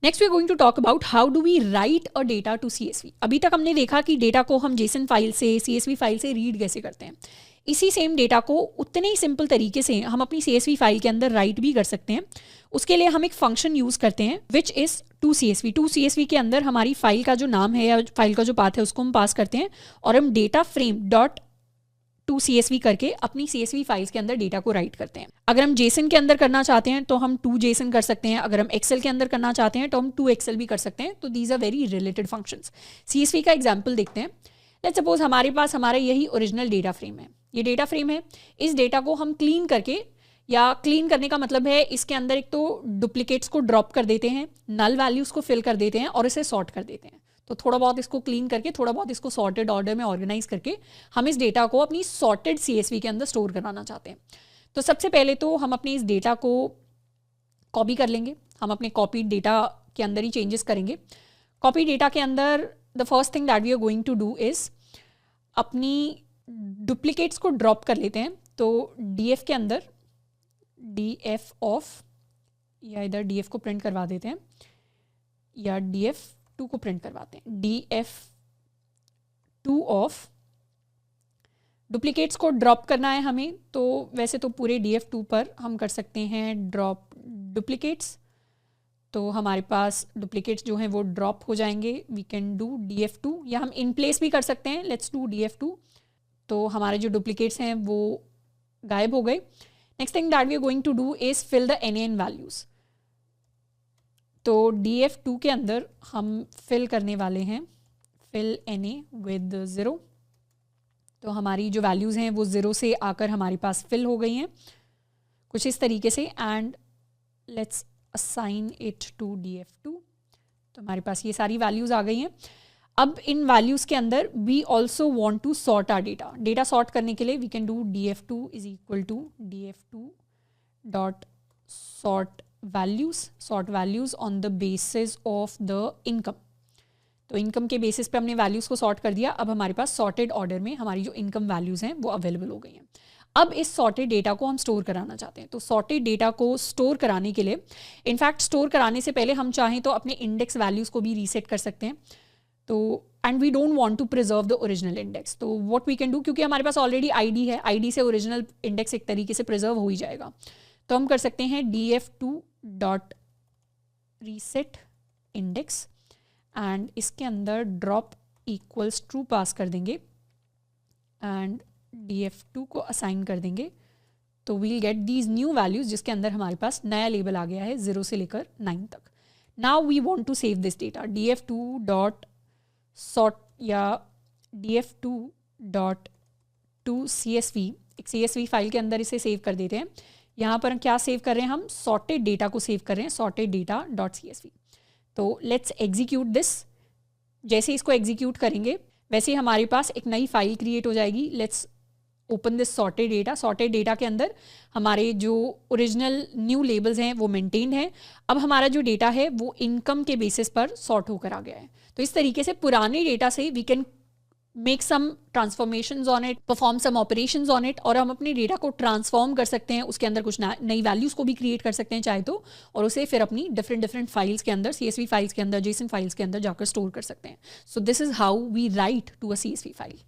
Next we are going to talk about how do we write a data to CSV। अभी तक हमने देखा कि डेटा को हम JSON फाइल से CSV फाइल से रीड कैसे करते हैं। इसी सेम डेटा को उतने ही सिंपल तरीके से हम अपनी CSV फाइल के अंदर राइट भी कर सकते हैं। उसके लिए हम एक फंक्शन यूज़ करते हैं विच इज़ टू CSV के अंदर हमारी फाइल का जो नाम है या फाइल का जो पाथ है उसको हम पास करते हैं और हम data frame dot to CSV करके अपनी CSV फाइल्स के अंदर डेटा को राइट करते हैं। अगर हम JSON के अंदर करना चाहते हैं तो हम टू JSON कर सकते हैं। अगर हम Excel के अंदर करना चाहते हैं तो हम टू Excel भी कर सकते हैं। तो these are very related functions. CSV का एग्जाम्पल देखते हैं। लेट्स सपोज हमारे पास हमारा यही ओरिजिनल डेटा फ्रेम है। ये डेटा फ्रेम है। इस डेटा को हम क्लीन करके, या क्लीन करने का मतलब है इसके अंदर एक तो डुप्लीकेट्स को ड्रॉप कर देते हैं, नल वैल्यूज़ को फिल कर देते हैं और इसे सॉर्ट कर देते हैं। तो थोड़ा बहुत इसको क्लीन करके, थोड़ा बहुत इसको सॉर्टेड ऑर्डर में ऑर्गेनाइज करके हम इस डेटा को अपनी सॉर्टेड CSV के अंदर स्टोर कराना चाहते हैं। तो सबसे पहले तो हम अपने इस डेटा को कॉपी कर लेंगे। हम अपने कॉपी डेटा के अंदर ही चेंजेस करेंगे। कॉपी डेटा के अंदर the first thing that we are going to do is अपनी डुप्लीकेट्स को ड्रॉप कर लेते हैं। तो DF के अंदर DF ऑफ, या इधर DF को प्रिंट करवा देते हैं या DF2 को प्रिंट करवाते हैं। DF2 ऑफ डुप्लीकेट्स को ड्रॉप करना है हमें, तो वैसे तो पूरे DF2 पर हम कर सकते हैं ड्रॉप डुप्लीकेट्स। तो हमारे पास डुप्लीकेट्स जो हैं वो ड्रॉप हो जाएंगे। वी कैन डू DF2, या हम इन प्लेस भी कर सकते हैं। Let's do DF2। तो हमारे जो डुप्लीकेट्स हैं वो गायब हो गए। Next thing that we are going to do is fill the NaN values. तो DF2 के अंदर हम फिल करने वाले हैं फिल NA विद 0। तो हमारी जो वैल्यूज़ हैं वो 0 से आकर हमारे पास फिल हो गई हैं कुछ इस तरीके से। And let's assign it to DF2। तो हमारे पास ये सारी वैल्यूज़ आ गई हैं। अब इन वैल्यूज़ के अंदर we also want to sort our data. Data sort करने के लिए we can do DF2 is equal to DF2 dot sort values on the basis of the income. तो इनकम के बेसिस पे हमने वैल्यूज़ को सॉर्ट कर दिया। अब हमारे पास सॉर्टेड ऑर्डर में हमारी जो इनकम वैल्यूज़ हैं वो अवेलेबल हो गई हैं। अब इस सॉर्टेड डेटा को हम स्टोर कराना चाहते हैं। तो सॉर्टेड डेटा को स्टोर कराने के लिए, इनफैक्ट स्टोर कराने से पहले हम चाहें तो अपने इंडेक्स वैल्यूज़ को भी रीसेट कर सकते हैं। तो and we don't want to preserve the original index. तो व्हाट वी कैन डू, क्योंकि हमारे पास ऑलरेडी ID है, ID से ओरिजिनल इंडेक्स एक तरीके से प्रिजर्व हो ही जाएगा। तो हम कर सकते हैं DF2 dot reset index and इसके अंदर ड्रॉप इक्वल्स ट्रू पास कर देंगे एंड DF2 को असाइन कर देंगे। तो we'll get these new values जिसके अंदर हमारे पास नया लेबल आ गया है 0 से लेकर 9 तक। Now we want to save this data. DF2 dot sort या DF2 डॉट टू CSV, एक CSV फाइल के अंदर इसे सेव कर देते हैं। यहाँ पर क्या सेव कर रहे हैं, हम सॉर्टेड डेटा को सेव कर रहे हैं, सॉर्टेड डेटा डॉट CSV। तो लेट्स एग्जीक्यूट दिस। जैसे इसको एग्जीक्यूट करेंगे वैसे ही हमारे पास एक नई फाइल क्रिएट हो जाएगी। Let's open this sorted data. Sorted data के अंदर हमारे जो ओरिजिनल न्यू लेबल्स हैं वो मेंटेन्ड हैं। अब हमारा जो डेटा है वो इनकम के बेसिस पर सॉर्ट होकर आ गया है। तो इस तरीके से पुराने डेटा से we can make some transformations on it, perform some operations on it, और हम अपने डेटा को ट्रांसफॉर्म कर सकते हैं। उसके अंदर कुछ नई वैल्यूज़ को भी क्रिएट कर सकते हैं चाहे तो, और उसे फिर अपनी डिफरेंट फाइल्स के अंदर, CSV फाइल्स के अंदर, JSON फाइल्स के अंदर जाकर स्टोर कर सकते हैं। So this is how we write to a CSV file.